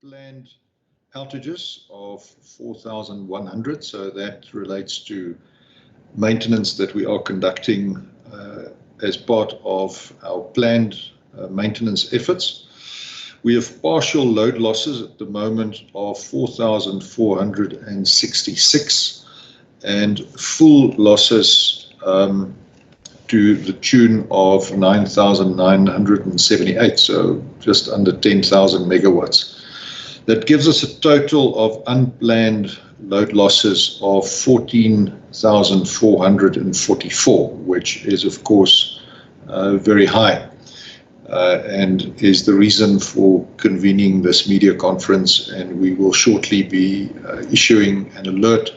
unplanned outages of 4,100. So that relates to maintenance that we are conducting as part of our planned maintenance efforts. We have partial load losses at the moment of 4,466 and full losses to the tune of 9,978, so just under 10,000 megawatts. That gives us a total of unplanned load losses of 14,444, which is, of course, very high, and is the reason for convening this media conference. And we will shortly be issuing an alert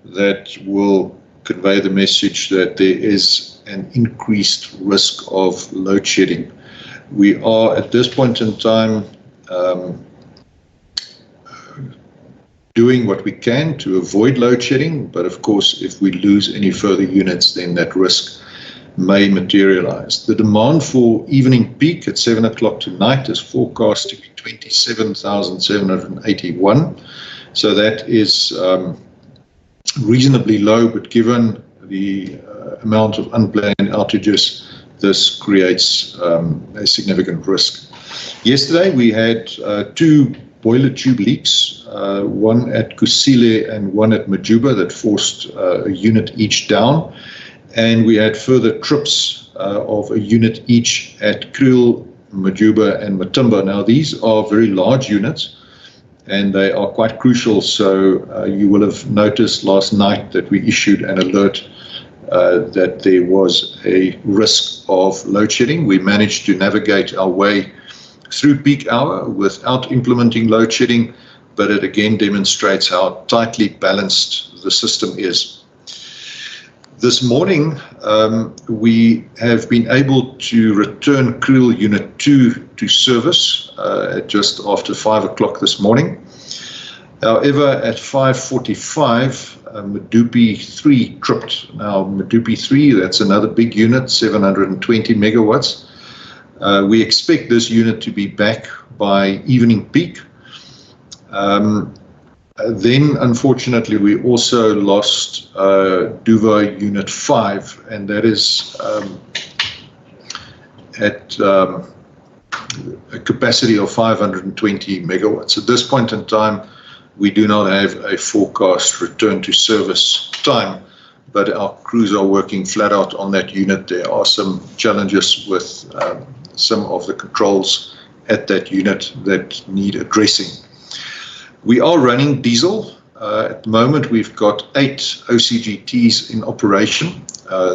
that will convey the message that there is an increased risk of load shedding. We are at this point in time doing what we can to avoid load shedding, but of course, if we lose any further units, then that risk may materialize. The demand for evening peak at 7 o'clock tonight is forecast to be 27,781. So that is reasonably low, but given the amount of unplanned outages, this creates a significant risk. Yesterday, we had two boiler tube leaks, one at Kusile and one at Majuba, that forced a unit each down. And we had further trips of a unit each at Kriel, Majuba and Matimba. Now, these are very large units and they are quite crucial. So you will have noticed last night that we issued an alert that there was a risk of load shedding. We managed to navigate our way through peak hour without implementing load shedding, but it again demonstrates how tightly balanced the system is. This morning, we have been able to return Kriel Unit 2 to service at just after 5 o'clock this morning. However, at 5:45, Medupi 3 tripped. Now, Medupi 3, that's another big unit, 720 megawatts. We expect this unit to be back by evening peak. Then, unfortunately, we also lost Duva Unit 5, and that is at a capacity of 520 megawatts. At this point in time, we do not have a forecast return to service time, but our crews are working flat out on that unit. There are some challenges with some of the controls at that unit that need addressing. We are running diesel. At the moment, we've got 8 OCGTs in operation.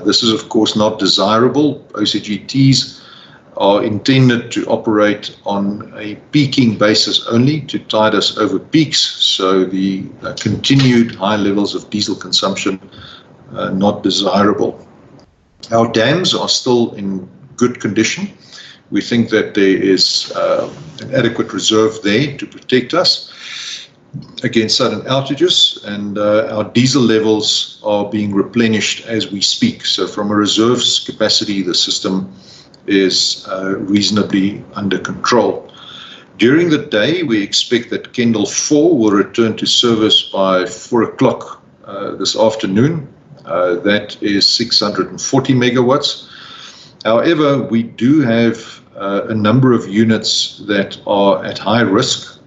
This is, of course, not desirable. OCGTs are intended to operate on a peaking basis only to tide us over peaks. So the continued high levels of diesel consumption are not desirable. Our dams are still in good condition. We think that there is an adequate reserve there to protect us against sudden outages, and our diesel levels are being replenished as we speak. So from a reserves capacity, the system is reasonably under control. During the day, we expect that Kendall 4 will return to service by 4 o'clock this afternoon. That is 640 megawatts. However, we do have a number of units that are at high risk.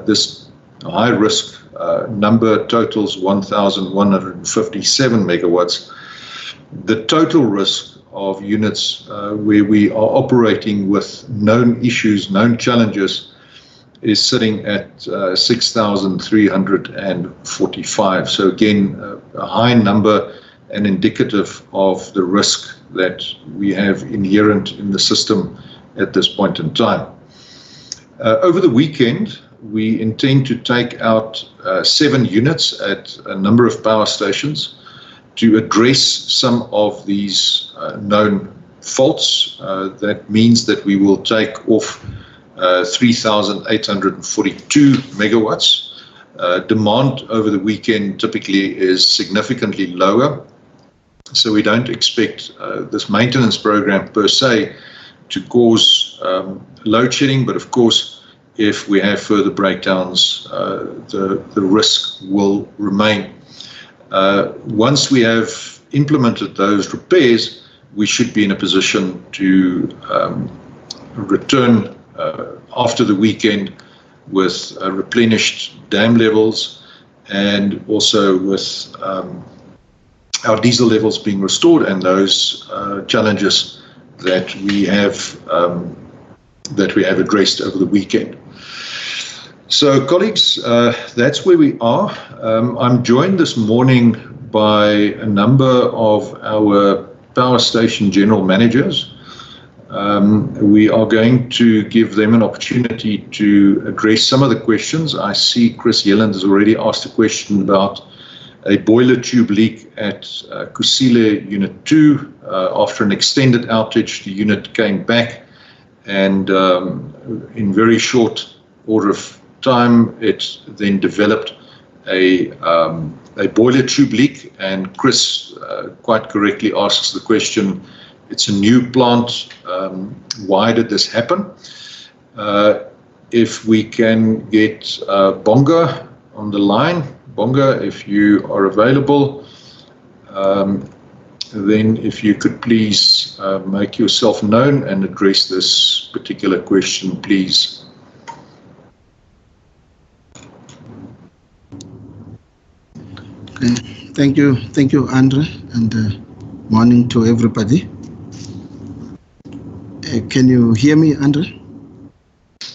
This high risk number totals 1,157 megawatts. The total risk of units where we are operating with known issues, known challenges, is sitting at 6,345. So again, a high number and indicative of the risk that we have inherent in the system at this point in time. Over the weekend, we intend to take out 7 units at a number of power stations to address some of these known faults. That means that we will take off 3,842 megawatts. Demand over the weekend typically is significantly lower, so we don't expect this maintenance program per se to cause load shedding, but of course, if we have further breakdowns, the risk will remain. Once we have implemented those repairs, we should be in a position to return after the weekend with replenished dam levels, and also with our diesel levels being restored, and those challenges that we have addressed over the weekend. So, colleagues, that's where we are. I'm joined this morning by a number of our power station general managers. We are going to give them an opportunity to address some of the questions. I see Chris Yelland has already asked a question about a boiler tube leak at Kusile Unit 2. After an extended outage, the unit came back, and in very short order of time, it then developed a boiler tube leak. And Chris quite correctly asks the question, it's a new plant, why did this happen? If we can get Bonga on the line. Bonga, if you are available, then if you could please make yourself known and address this particular question, please. Okay. Thank you, Andre, and morning to everybody. Can you hear me, Andre?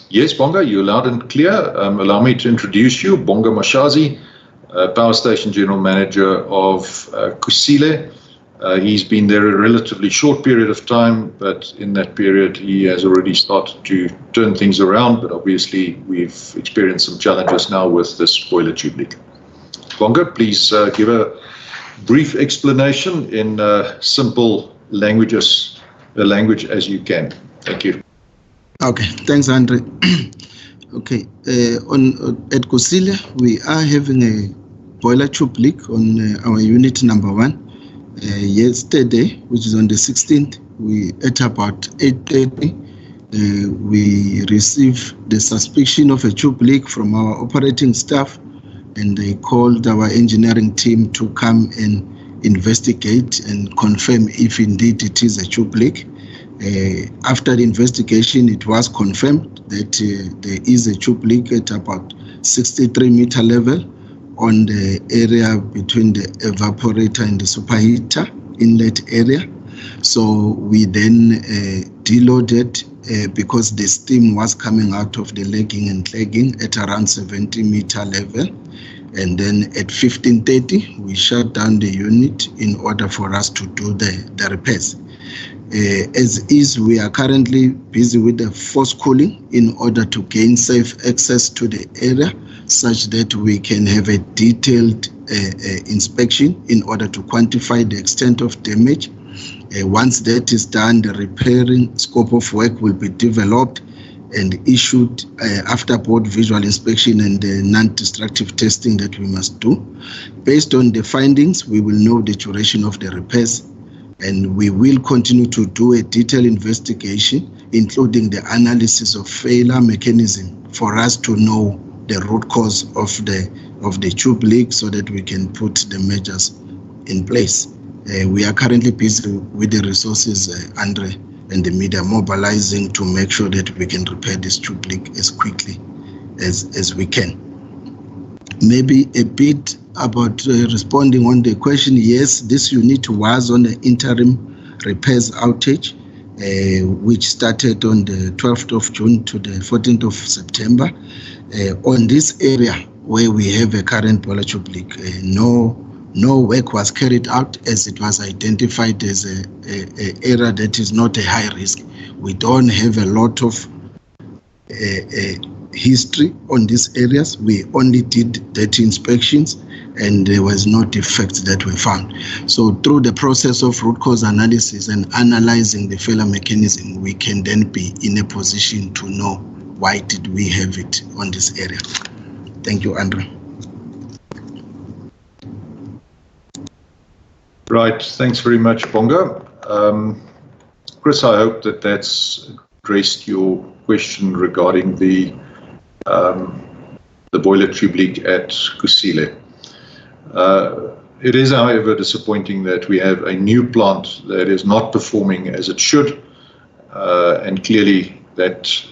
Yes, Bonga, you're loud and clear. Allow me to introduce you, Bonga Mashazi, Power Station General Manager of Kusile. He's been there a relatively short period of time, but in that period he has already started to turn things around, but obviously we've experienced some challenges now with this boiler tube leak. Bonga, please give a brief explanation in simple language as you can. Thank you. Okay, thanks, Andre. Okay, at Kusile, we are having a boiler tube leak on our unit number 1. Yesterday, which is on the 16th, at about 8:30, we received the suspicion of a tube leak from our operating staff, and they called our engineering team to come and investigate and confirm if indeed it is a tube leak. After the investigation, it was confirmed that there is a tube leak at about 63-meter level on the area between the evaporator and the superheater inlet area. So we then deloaded because the steam was coming out of the legging and clegging at around 70-meter level. And then at 15:30, we shut down the unit in order for us to do the repairs. As is, we are currently busy with the force cooling in order to gain safe access to the area, such that we can have a detailed inspection in order to quantify the extent of damage. Once that is done, the repairing scope of work will be developed and issued after both visual inspection and the non-destructive testing that we must do. Based on the findings, we will know the duration of the repairs, and we will continue to do a detailed investigation, including the analysis of failure mechanism, for us to know the root cause of the tube leak, so that we can put the measures in place. We are currently busy with the resources, Andre, and the media, mobilizing to make sure that we can repair this tube leak as quickly as we can. Maybe a bit about responding on the question. Yes, this unit was on an interim repairs outage, which started on the 12th of June to the 14th of September. On this area where we have a current boiler tube leak, no work was carried out, as it was identified as a area that is not a high risk. We don't have a lot of history on these areas. We only did dirty inspections, and there was no defects that were found. So through the process of root cause analysis and analyzing the failure mechanism, we can then be in a position to know why did we have it on this area. Thank you, Andrew. Right, thanks very much, Bonga. Chris, I hope that that's addressed your question regarding the the boiler tube leak at Kusile. It is, however, disappointing that we have a new plant that is not performing as it should, and clearly that's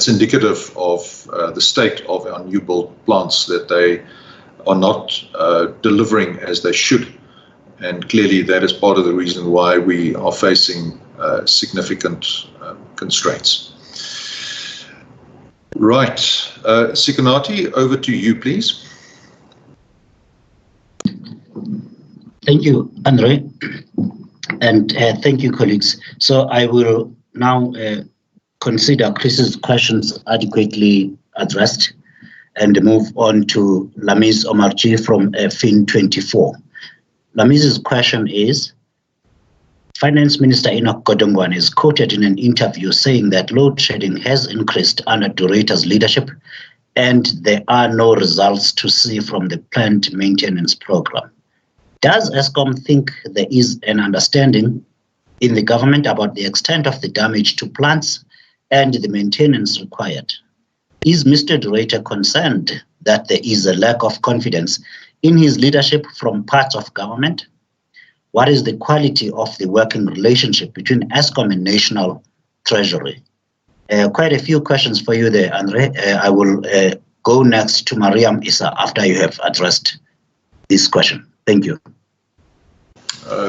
indicative of the state of our new build plants, that they are not delivering as they should, and clearly that is part of the reason why we are facing significant constraints. Right, Sikanati, over to you, please. Thank you, Andre, and thank you, colleagues. So I will now consider Chris's questions adequately addressed and move on to Lamiz Omarji from Fin24. Lamiz's question is, Finance Minister Enoch Godongwana is quoted in an interview saying that load shedding has increased under De Ruyter's leadership and there are no results to see from the plant maintenance program. Does Eskom think there is an understanding in the government about the extent of the damage to plants and the maintenance required? Is Mr. De Ruyter concerned that there is a lack of confidence in his leadership from parts of government? What is the quality of the working relationship between Ascom and National Treasury? Quite a few questions for you there, Andre. I will go next to Mariam Issa after you have addressed this question. Thank you.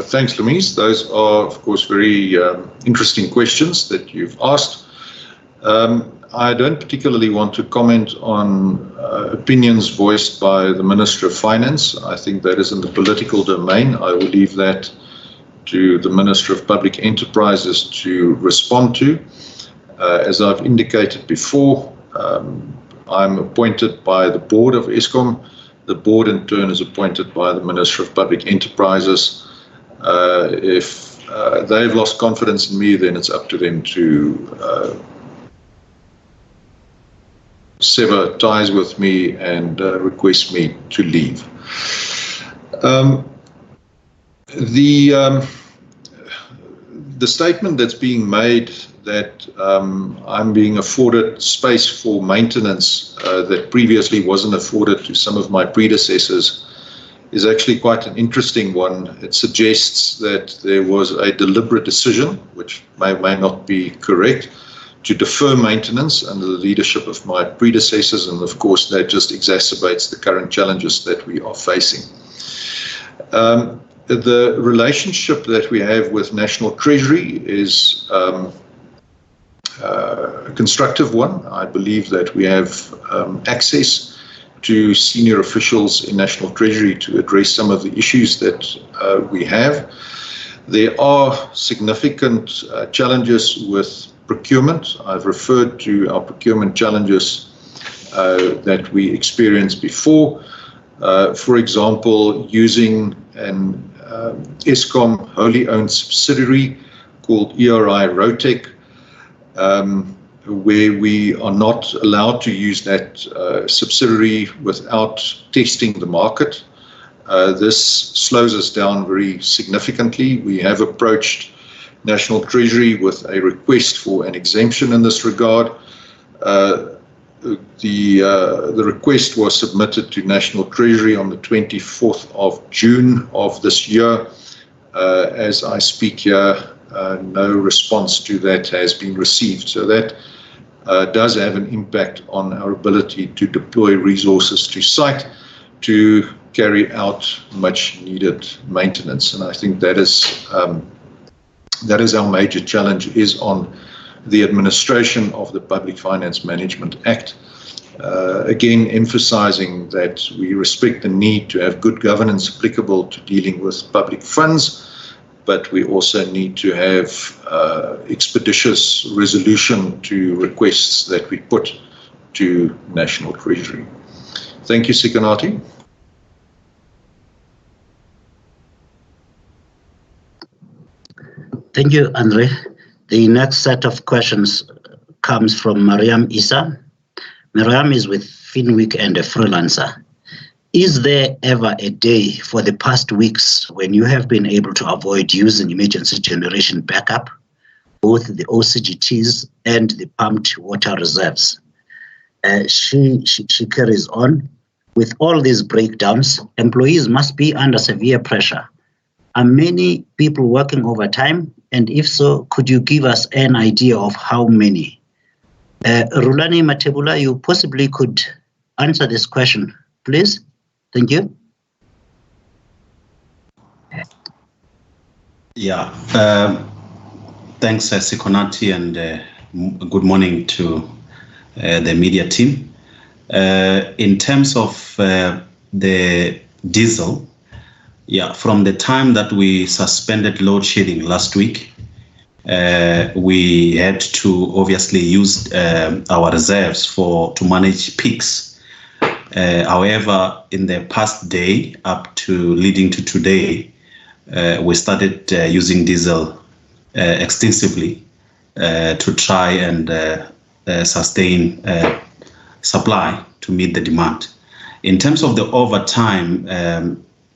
Thanks, Lamiz. Those are, of course, very interesting questions that you've asked. I don't particularly want to comment on opinions voiced by the Minister of Finance. I think that is in the political domain. I will leave that to the Minister of Public Enterprises to respond to. As I've indicated before, I'm appointed by the board of Eskom. The board, in turn, is appointed by the Minister of Public Enterprises. If they've lost confidence in me, then it's up to them to sever ties with me and request me to leave. The statement that's being made that I'm being afforded space for maintenance that previously wasn't afforded to some of my predecessors is actually quite an interesting one. It suggests that there was a deliberate decision, which may not be correct, to defer maintenance under the leadership of my predecessors, and of course that just exacerbates the current challenges that we are facing. The relationship that we have with National Treasury is a constructive one. I believe that we have access to senior officials in National Treasury to address some of the issues that we have. There are significant challenges with procurement. I've referred to our procurement challenges that we experienced before. For example, using an Eskom wholly owned subsidiary called ERI Rotec, where we are not allowed to use that subsidiary without testing the market. This slows us down very significantly. We have approached National Treasury with a request for an exemption in this regard. The request was submitted to National Treasury on the 24th of June of this year. As I speak here, no response to that has been received. So that does have an impact on our ability to deploy resources to site to carry out much needed maintenance. And I think that is our major challenge, is on the administration of the Public Finance Management Act. Again, emphasizing that we respect the need to have good governance applicable to dealing with public funds, but we also need to have expeditious resolution to requests that we put to National Treasury. Thank you, Sikanati. Thank you, Andre. The next set of questions comes from Mariam Issa. Mariam is with Finweek and a freelancer. Is there ever a day for the past weeks when you have been able to avoid using emergency generation backup? both the OCGTs and the pumped water reserves. She carries on. With all these breakdowns, employees must be under severe pressure. Are many people working overtime? And if so, could you give us an idea of how many? Rulani Matebula, you possibly could answer this question, please. Thank you. Yeah, thanks, Sikonati, and good morning to the media team. In terms of the diesel, yeah, from the time that we suspended load shedding last week, we had to obviously use our reserves to manage peaks. However, in the past day up to leading to today, we started using diesel extensively to try and sustain supply to meet the demand. In terms of the overtime,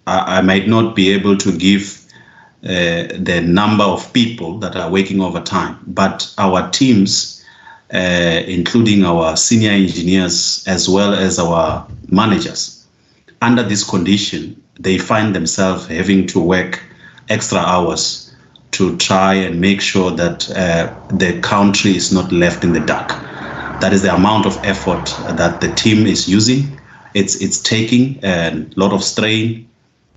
I might not be able to give the number of people that are working overtime, but our teams, including our senior engineers as well as our managers, under this condition, they find themselves having to work extra hours to try and make sure that the country is not left in the dark. That is the amount of effort that the team is using. It's taking a lot of strain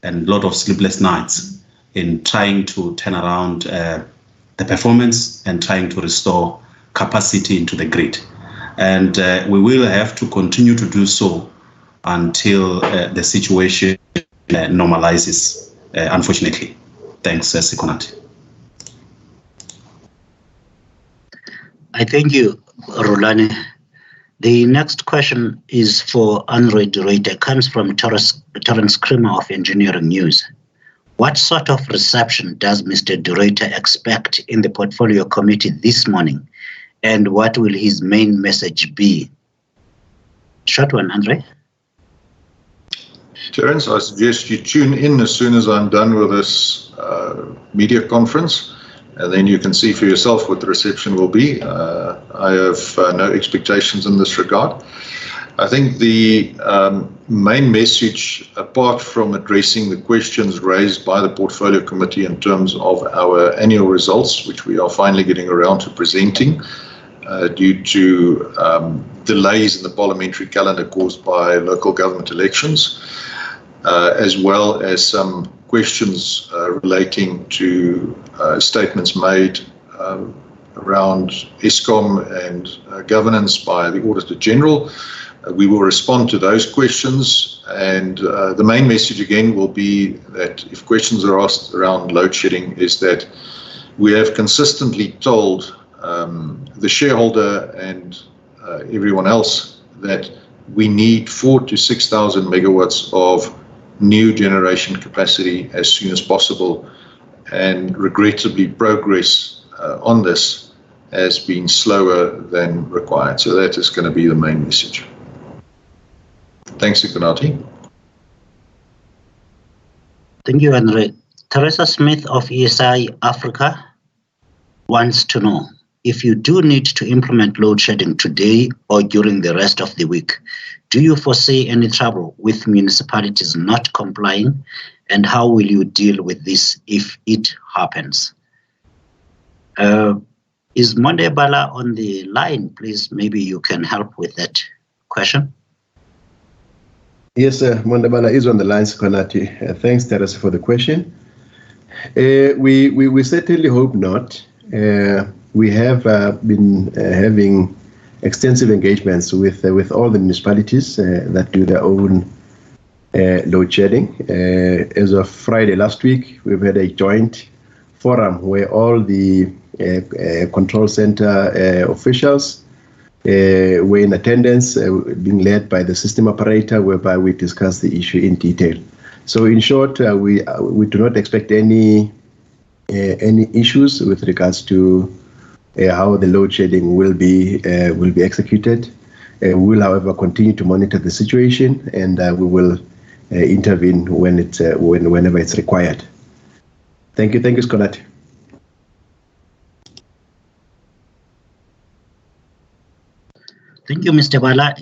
and a lot of sleepless nights in trying to turn around the performance and trying to restore capacity into the grid. And we will have to continue to do so until the situation normalizes, unfortunately. Thanks, Sikonati. I thank you, Rulani. The next question is for André de Ruyter. It comes from Terence Creamer of Engineering News. What sort of reception does Mr. de Ruyter expect in the Portfolio Committee this morning? And what will his main message be? Short one, André. Terence, I suggest you tune in as soon as I'm done with this media conference, and then you can see for yourself what the reception will be. I have no expectations in this regard. I think the main message, apart from addressing the questions raised by the Portfolio Committee in terms of our annual results, which we are finally getting around to presenting, due to delays in the parliamentary calendar caused by local government elections, as well as some questions relating to statements made around Eskom and governance by the Auditor General. We will respond to those questions, and the main message again will be that if questions are asked around load shedding, is that we have consistently told the shareholder and everyone else that we need 4,000 to 6,000 megawatts of new generation capacity as soon as possible, and regrettably progress on this has been slower than required. So that is going to be the main message. Thanks, Sikonati. Thank you, Andre. Teresa Smith of ESI Africa wants to know, if you do need to implement load shedding today or during the rest of the week, do you foresee any trouble with municipalities not complying, and how will you deal with this if it happens? Is Monde Bala on the line, please? Maybe you can help with that question. Yes, Monde Bala is on the line, Sikonati. Thanks, Teresa, for the question. We certainly hope not. We have been having extensive engagements with all the municipalities that do their own load shedding. As of Friday last week, we've had a joint forum where all the control center officials were in attendance, being led by the system operator, whereby we discussed the issue in detail. So in short, we do not expect any issues with regards to how the load shedding will be executed. We will, however, continue to monitor the situation, and we will intervene whenever it's required. Thank you, Sikonati. Thank you, Mr. Bala.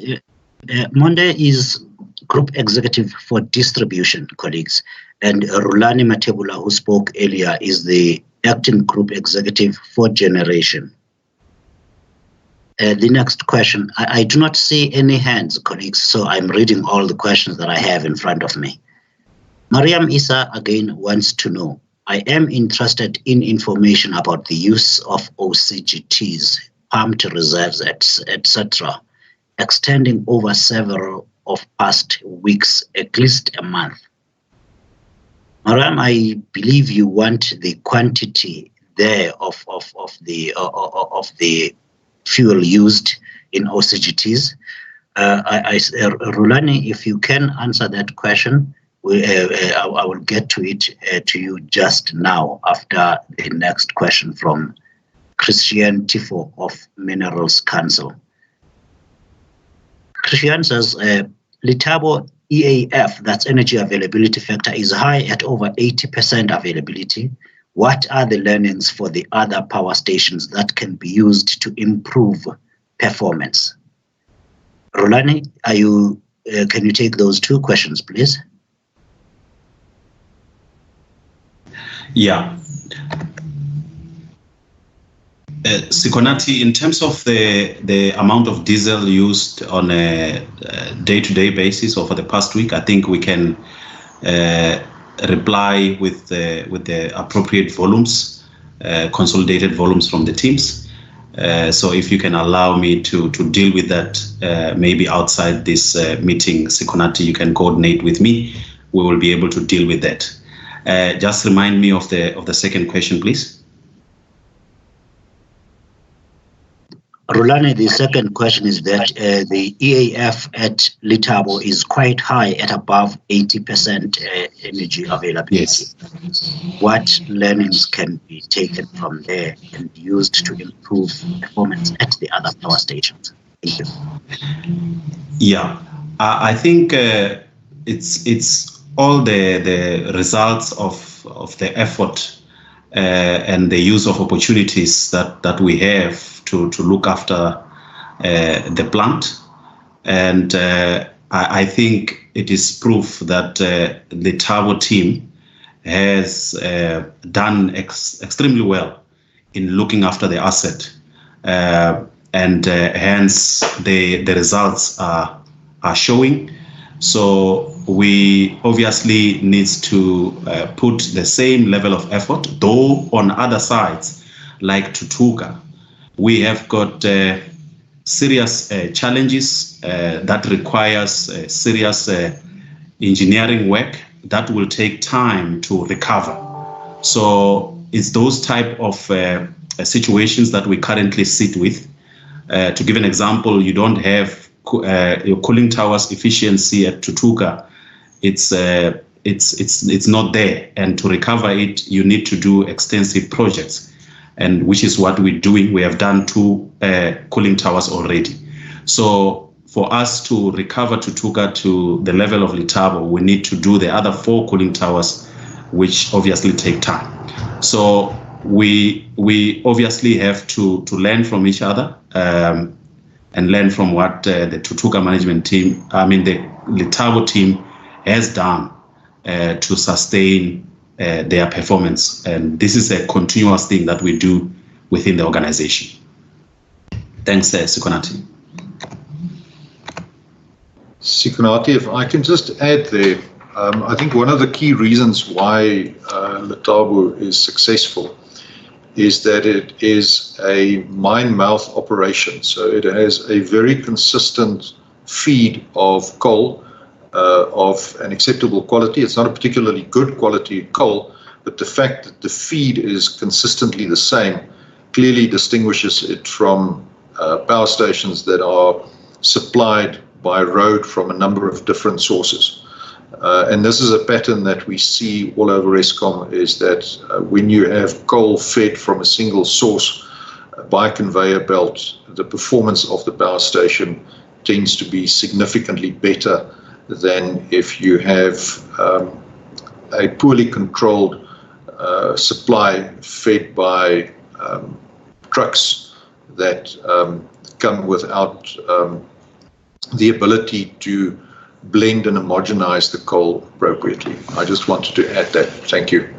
Monde is Group Executive for Distribution, colleagues, and Rulani Matebula, who spoke earlier, is the Acting Group Executive for Generation. The next question, I do not see any hands, colleagues, so I'm reading all the questions that I have in front of me. Mariam Issa again wants to know, I am interested in information about the use of OCGTs, pumped reserves, etc., extending over several of past weeks, at least a month. Mariam, I believe you want the quantity there of the fuel used in OCGTs. Rulani, if you can answer that question, I will get to it to you just now after the next question from Christian Tifo of Minerals Council. Christian says, Letabo EAF, that's energy availability factor, is high at over 80% availability. What are the learnings for the other power stations that can be used to improve performance? Rulani, can you take those two questions, please? Yeah. Sikonati, in terms of the amount of diesel used on a day-to-day basis or for the past week, I think we can reply with the appropriate volumes, consolidated volumes from the teams. So if you can allow me to deal with that, maybe outside this meeting, Sikonati, you can coordinate with me. We will be able to deal with that. Just remind me of the second question, please. Rulani, the second question is that the EAF at Letabo is quite high at above 80% energy availability. Yes. What learnings can be taken from there and used to improve performance at the other power stations? Thank you. Yeah, I think it's all the results of the effort and the use of opportunities that we have to look after the plant. And I think it is proof that the Letabo team has done extremely well in looking after the asset. And hence the results are showing. So we obviously need to put the same level of effort, though on other sides, like Tutuka, we have got serious challenges that requires serious engineering work that will take time to recover. So it's those type of situations that we currently sit with. To give an example, you don't have your cooling towers efficiency at Tutuka. It's not there, and to recover it, you need to do extensive projects. And which is what we're doing. We have done 2 cooling towers already. So for us to recover Tutuka to the level of Letabo, we need to do the other 4 cooling towers, which obviously take time. So we obviously have to learn from each other and learn from what the Tutuka management team, the Letabo team has done to sustain their performance, and this is a continuous thing that we do within the organization. Thanks, Sikonati. Sikonati, if I can just add there, I think one of the key reasons why Letabo is successful is that it is a mine-mouth operation. So it has a very consistent feed of coal of an acceptable quality. It's not a particularly good quality coal, but the fact that the feed is consistently the same clearly distinguishes it from power stations that are supplied by road from a number of different sources. And this is a pattern that we see all over Eskom, is that when you have coal fed from a single source by conveyor belt, the performance of the power station tends to be significantly better than if you have a poorly controlled supply fed by trucks that come without the ability to blend and homogenize the coal appropriately. I just wanted to add that. Thank you.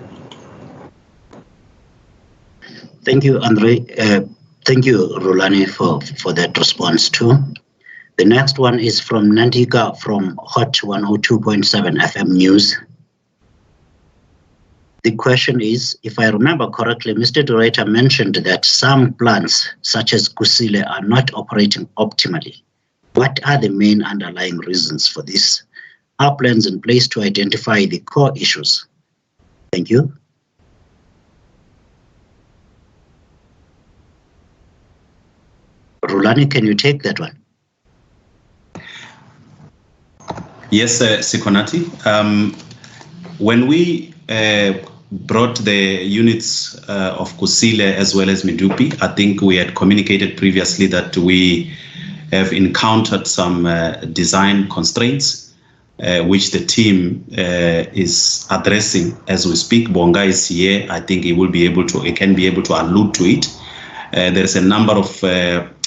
Thank you, Andre. Thank you, Rulani, for that response too. The next one is from Nantika from Hot 102.7 FM News. The question is, if I remember correctly, Mr. de Ruyter mentioned that some plants, such as Kusile, are not operating optimally. What are the main underlying reasons for this? Are plans in place to identify the core issues? Thank you. Rulani, can you take that one? Yes, Sikonati. When we brought the units of Kusile as well as Medupi, I think we had communicated previously that we have encountered some design constraints, which the team is addressing as we speak. Bonga is here. I think he can be able to allude to it. There's a number of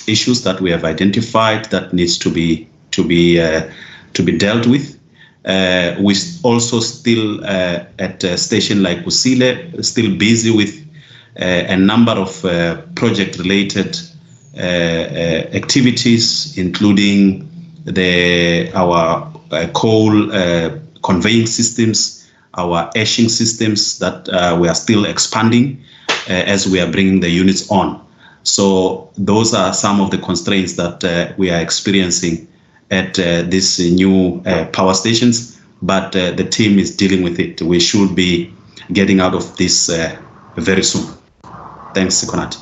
issues that we have identified that needs to be dealt with. We also still at a station like Kusile, still busy with a number of project-related activities, including our coal conveying systems, our ashing systems that we are still expanding as we are bringing the units on. So those are some of the constraints that we are experiencing at these new power stations, but the team is dealing with it. We should be getting out of this very soon. Thanks, Sikonati.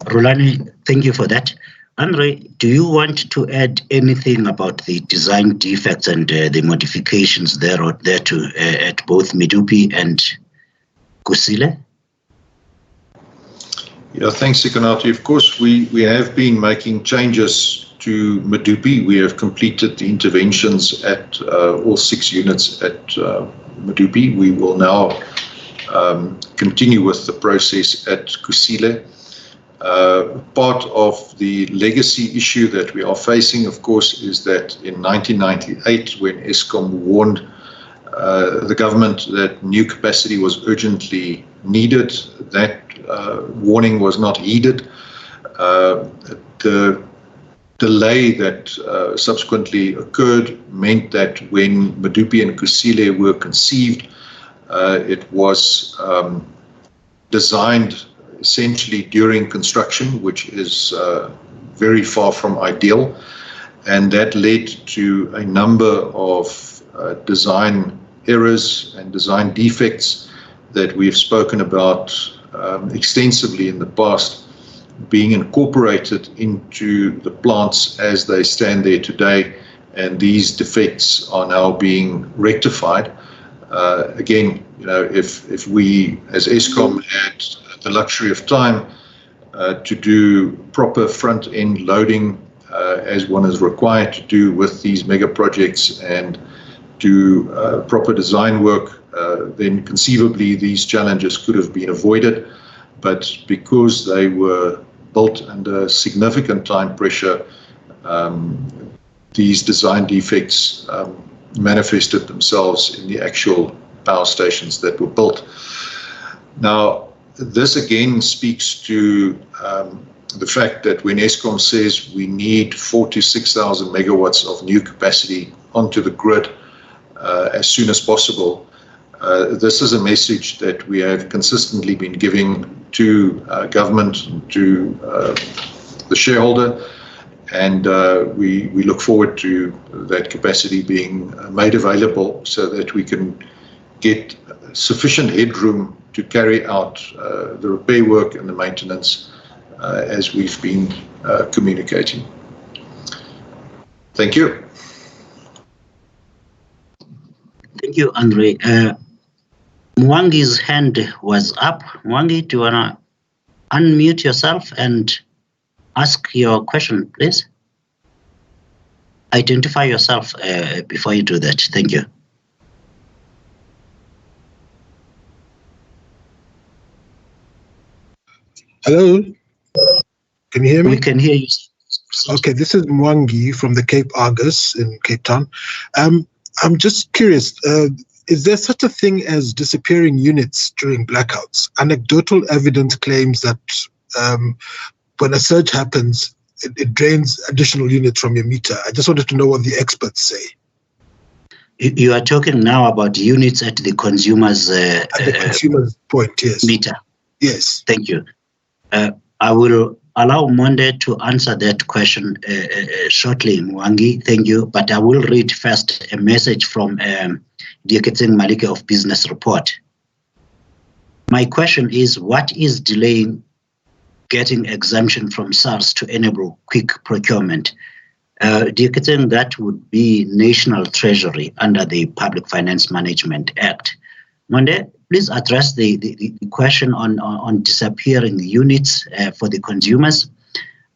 Rulani, thank you for that. Andre, do you want to add anything about the design defects and the modifications there too at both Medupi and Kusile? Yeah, thanks, Sikonati. Of course, we have been making changes to Medupi. We have completed the interventions at all 6 units at Medupi. We will now continue with the process at Kusile. Part of the legacy issue that we are facing, of course, is that in 1998, when Eskom warned the government that new capacity was urgently needed, that warning was not heeded. The delay that subsequently occurred meant that when Medupi and Kusile were conceived, it was designed essentially during construction, which is very far from ideal, and that led to a number of design errors and design defects that we've spoken about extensively in the past, being incorporated into the plants as they stand there today, and these defects are now being rectified. Again, you know, if we as Eskom had the luxury of time to do proper front-end loading as one is required to do with these mega projects and do proper design work, then conceivably these challenges could have been avoided. But because they were built under significant time pressure, these design defects manifested themselves in the actual power stations that were built. Now, this again speaks to the fact that when Eskom says we need 4,000 to 6,000 megawatts of new capacity onto the grid as soon as possible, this is a message that we have consistently been giving to government, to the shareholder, and we look forward to that capacity being made available so that we can get sufficient headroom to carry out the repair work and the maintenance as we've been communicating. Thank you. Thank you, Andre. Mwangi's hand was up. Mwangi, do you want to unmute yourself and ask your question, please? Identify yourself before you do that. Thank you. Hello? Can you hear me? We can hear you. Okay, this is Mwangi from the Cape Argus in Cape Town. I'm just curious, is there such a thing as disappearing units during blackouts? Anecdotal evidence claims that when a surge happens, it drains additional units from your meter. I just wanted to know what the experts say. You are talking now about units at the consumer's at the consumer's point, yes. Meter. Yes. Thank you. I will allow Monde to answer that question shortly, Mwangi. Thank you. But I will read first a message from Dieketseng Malike of Business Report. My question is, what is delaying getting exemption from SARS to enable quick procurement? Dieketseng, that would be National Treasury under the Public Finance Management Act. Monde, please address the question on disappearing units for the consumers.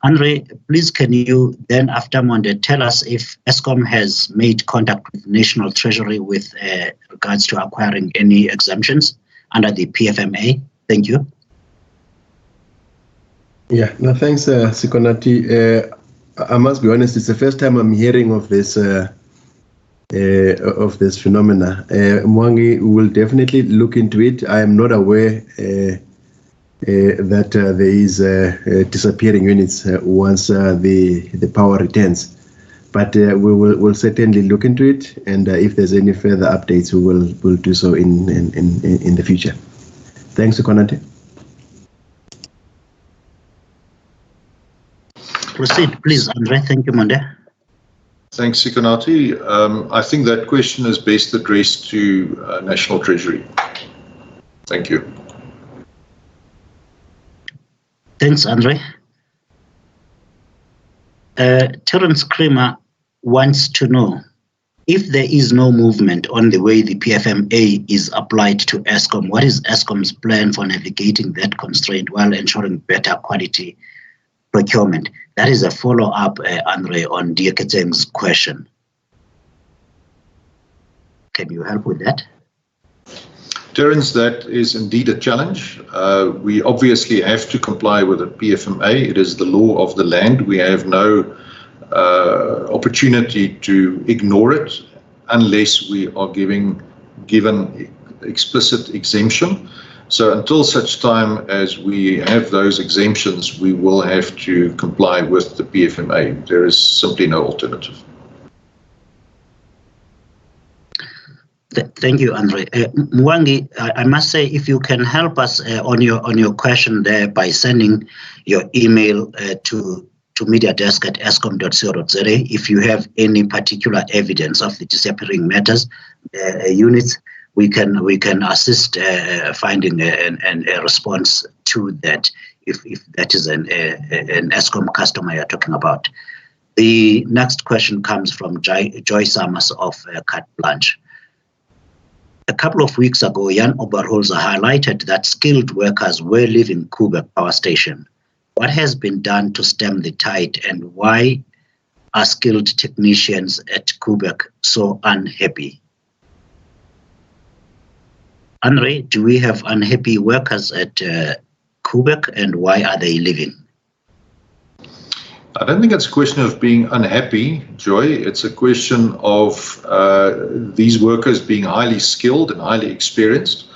Andre, please can you then, after Monde, tell us if Eskom has made contact with National Treasury with regards to acquiring any exemptions under the Pfma? Thank you. Yeah, no, thanks, Sikonati. I must be honest, it's the first time I'm hearing of this phenomena. Mwangi will definitely look into it. I am not aware that there is disappearing units once the power returns. But we'll certainly look into it, and if there's any further updates, we'll do so in the future. Thanks, Konate. Proceed, please, Andre. Thank you, Monde. Thanks, Sikonati. I think that question is best addressed to National Treasury. Thank you. Thanks, Andre. Terence Kramer wants to know if there is no movement on the way the Pfma is applied to Eskom, what is Eskom's plan for navigating that constraint while ensuring better quality procurement? That is a follow-up, Andre, on Dieketseng's question. Can you help with that? Terence, that is indeed a challenge. We obviously have to comply with the Pfma. It is the law of the land. We have no opportunity to ignore it unless we are given explicit exemption. So until such time as we have those exemptions, we will have to comply with the Pfma. There is simply no alternative. Thank you, Andre. Mwangi, I must say, if you can help us on your question there by sending your email to mediadesk@eskom.co.za if you have any particular evidence of the disappearing matters units. We can assist finding a response to that if that is an Eskom customer you're talking about. The next question comes from Joy Summers of Carte Blanche. A couple of weeks ago, Jan Oberholzer highlighted that skilled workers were leaving Koeberg Power Station. What has been done to stem the tide, and why are skilled technicians at Koeberg so unhappy? Andre, do we have unhappy workers at Koeberg, and why are they leaving? I don't think it's a question of being unhappy, Joy. It's a question of these workers being highly skilled and highly experienced,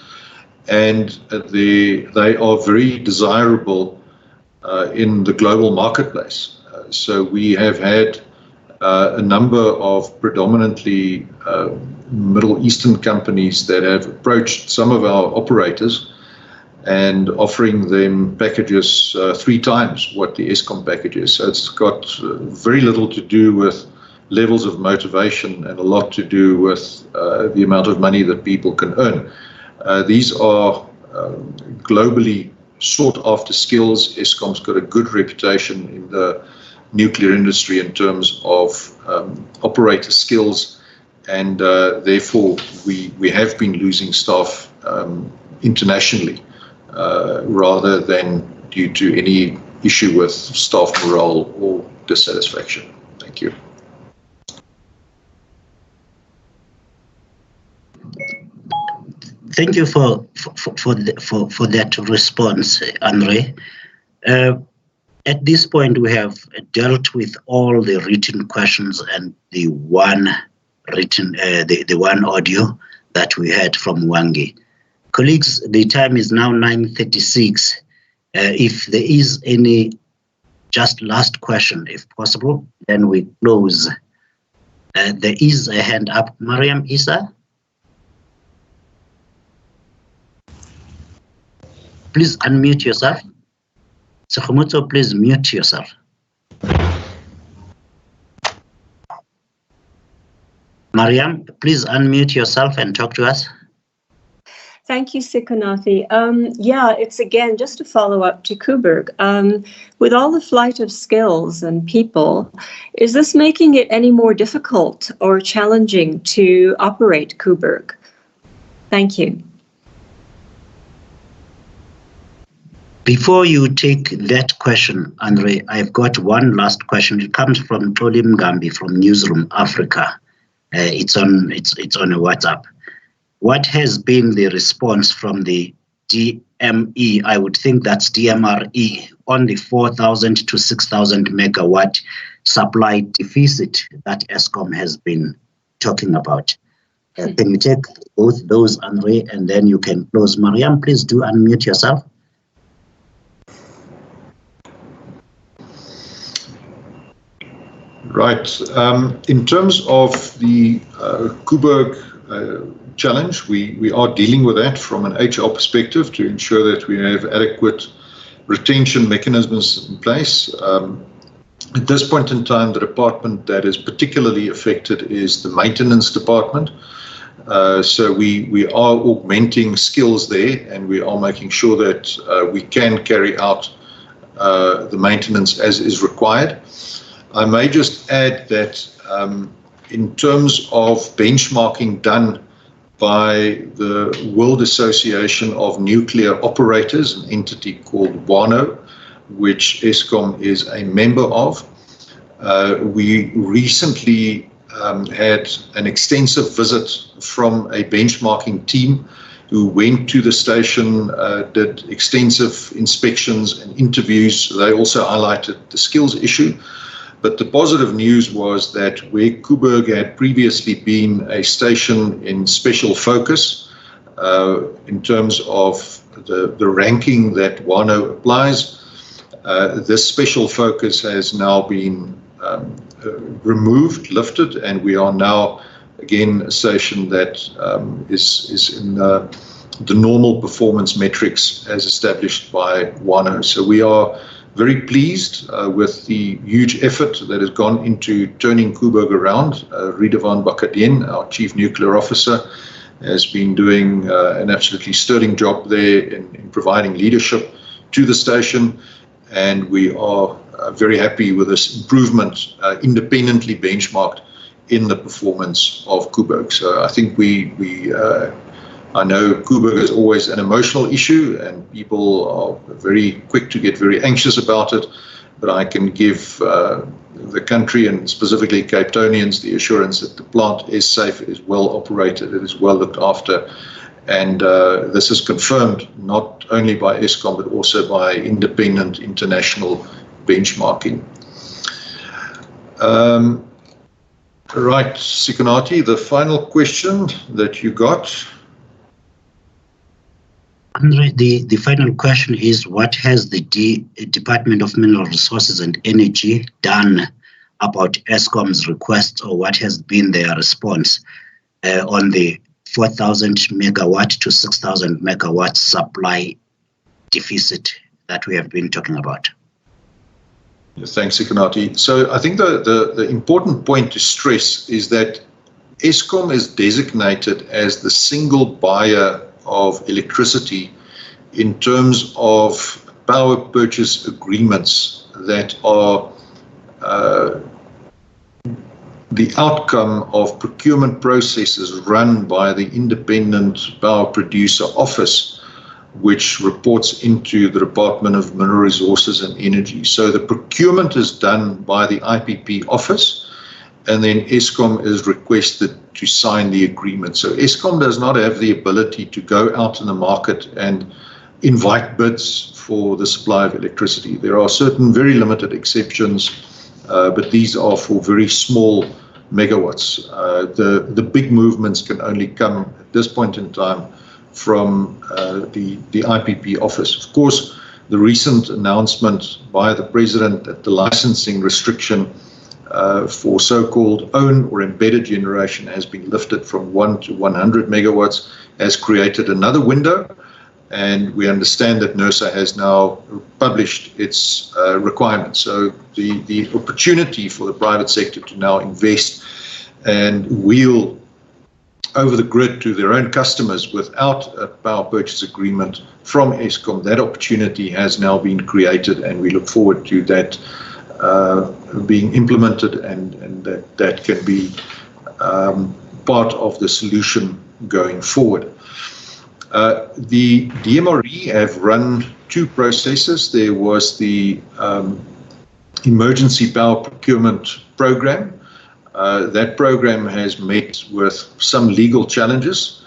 and they are very desirable in the global marketplace. So we have had a number of predominantly Middle Eastern companies that have approached some of our operators and offering them packages 3 times what the Eskom package is. So it's got very little to do with levels of motivation and a lot to do with the amount of money that people can earn. These are globally sought after skills. Eskom's got a good reputation in the nuclear industry in terms of operator skills, and therefore we have been losing staff internationally rather than due to any issue with staff morale or dissatisfaction. Thank you. Thank you for that response, Andre. At this point, we have dealt with all the written questions and the one written, the one audio that we had from Wangi. Colleagues, the time is now 9:36. If there is any just last question, if possible, then we close. There is a hand up. Mariam Isa? Please unmute yourself. Sekhumoto, please mute yourself. Mariam, please unmute yourself and talk to us. Thank you, Sikonathi. Yeah, it's again, just to follow up to Kuberg. With all the flight of skills and people, is this making it any more difficult or challenging to operate Kuberg? Thank you. Before you take that question, Andre, I've got one last question. It comes from Toli Mgambi from Newsroom Africa. It's on a WhatsApp. What has been the response from the DME, I would think that's DMRE, on the 4,000 to 6,000 megawatt supply deficit that Eskom has been talking about? Can you take both those, Andre, and then you can close? Mariam, please do unmute yourself. Right. In terms of the Kuberg challenge, we are dealing with that from an HR perspective to ensure that we have adequate retention mechanisms in place. At this point in time, the department that is particularly affected is the maintenance department. So we are augmenting skills there, and we are making sure that we can carry out the maintenance as is required. I may just add that in terms of benchmarking done by the World Association of Nuclear Operators, an entity called WANO, which Eskom is a member of, we recently had an extensive visit from a benchmarking team who went to the station, did extensive inspections and interviews. They also highlighted the skills issue. But the positive news was that where Kuberg had previously been a station in special focus, in terms of the ranking that WANO applies, this special focus has now been removed, lifted, and we are now again a station that is in the normal performance metrics as established by WANO. So we are very pleased with the huge effort that has gone into turning Kuberg around. Ridevan Bakadien, our Chief Nuclear Officer, has been doing an absolutely sterling job there in providing leadership to the station, and we are very happy with this improvement independently benchmarked in the performance of Kuberg. So I think I know Kuberg is always an emotional issue and people are very quick to get very anxious about it, but I can give the country and specifically Cape Townians the assurance that the plant is safe, it is well operated, it is well looked after, and this is confirmed not only by Eskom but also by independent international benchmarking. Right, Sikonathi, the final question that you got. Andre, the final question is, what has the Department of Mineral Resources and Energy done about Eskom's request, or what has been their response on the 4,000 megawatt to 6,000 megawatt supply deficit that we have been talking about? Yes, thanks, Sikonathi. So I think the important point to stress is that Eskom is designated as the single buyer of electricity in terms of power purchase agreements that are the outcome of procurement processes run by the Independent Power Producer Office, which reports into the Department of Mineral Resources and Energy. So the procurement is done by the IPP office, and then Eskom is requested to sign the agreement. So Eskom does not have the ability to go out in the market and invite bids for the supply of electricity. There are certain very limited exceptions, but these are for very small megawatts. The big movements can only come at this point in time from the IPP office. Of course, the recent announcement by the President that the licensing restriction for so-called own or embedded generation has been lifted from 1 to 100 megawatts has created another window, and we understand that NERSA has now published its requirements. So the opportunity for the private sector to now invest and wheel over the grid to their own customers without a power purchase agreement from Eskom, that opportunity has now been created, and we look forward to that being implemented, and that can be part of the solution going forward. The DMRE have run two processes. There was the emergency power procurement program. That program has met with some legal challenges.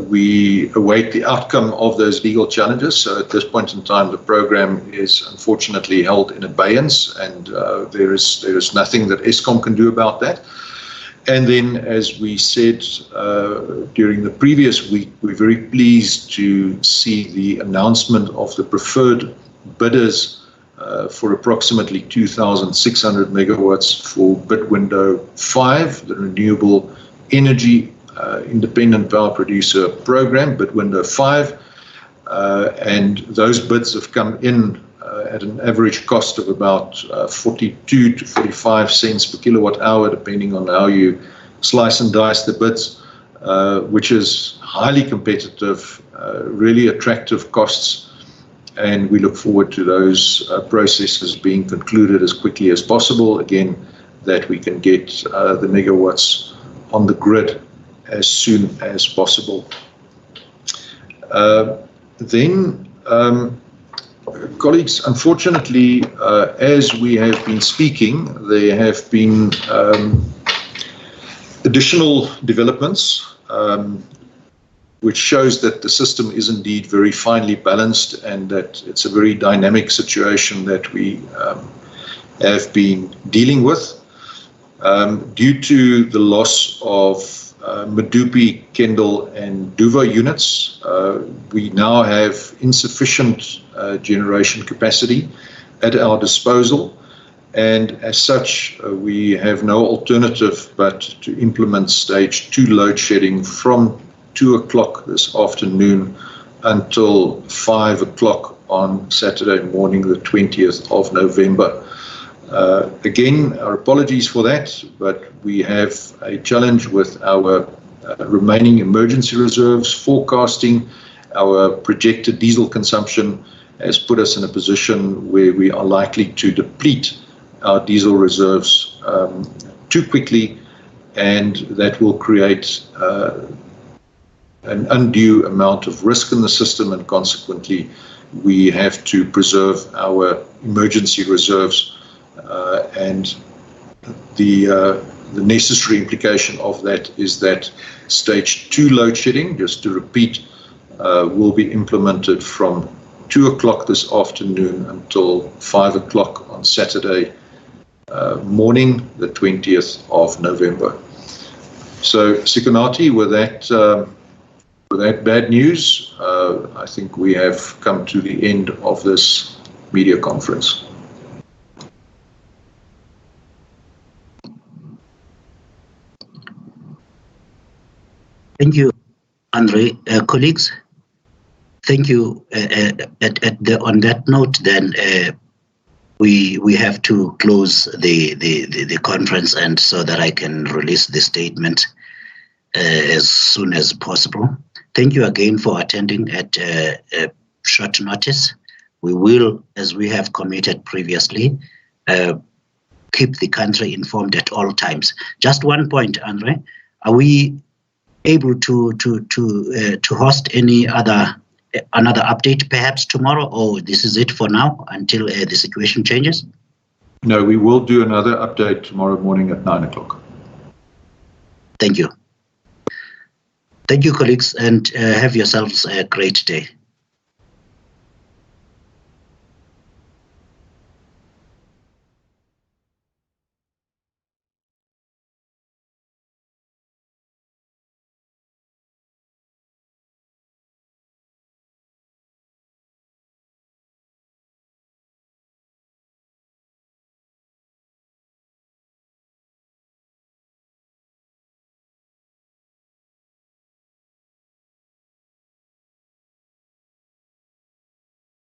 We await the outcome of those legal challenges. So at this point in time, the program is unfortunately held in abeyance, and there is nothing that Eskom can do about that. And then, as we said during the previous week, we're very pleased to see the announcement of the preferred bidders for approximately 2,600 megawatts for bid window 5, the renewable energy independent power producer program, bid window 5, and those bids have come in at an average cost of about 42 to 45 cents per kilowatt hour, depending on how you slice and dice the bids, which is highly competitive, really attractive costs, and we look forward to those processes being concluded as quickly as possible, again, that we can get the megawatts on the grid as soon as possible. Colleagues, unfortunately, as we have been speaking, there have been additional developments which shows that the system is indeed very finely balanced, and that it's a very dynamic situation that we have been dealing with. Due to the loss of Medupi, Kendall and Duva units, we now have insufficient generation capacity at our disposal, and as such we have no alternative but to implement stage 2 load shedding from 2 o'clock this afternoon until 5 o'clock on Saturday morning, the 20th of November. Again, our apologies for that, but we have a challenge with our remaining emergency reserves. Forecasting our projected diesel consumption has put us in a position where we are likely to deplete our diesel reserves too quickly, and that will create an undue amount of risk in the system, and consequently we have to preserve our emergency reserves. And the necessary implication of that is that stage 2 load shedding, just to repeat, will be implemented from 2 o'clock this afternoon until 5 o'clock on Saturday morning, the 20th of November. So, Sikonati, with that bad news, I think we have come to the end of this media conference. Thank you, Andre. Colleagues, thank you. On that note, then we have to close the conference, and so that I can release the statement as soon as possible. Thank you again for attending at short notice. We will, as we have committed previously, keep the country informed at all times. Just one point, Andre, are we able to host another update perhaps tomorrow, or this is it for now until the situation changes? No, we will do another update tomorrow morning at 9 o'clock. Thank you. Thank you, colleagues, and have yourselves a great day.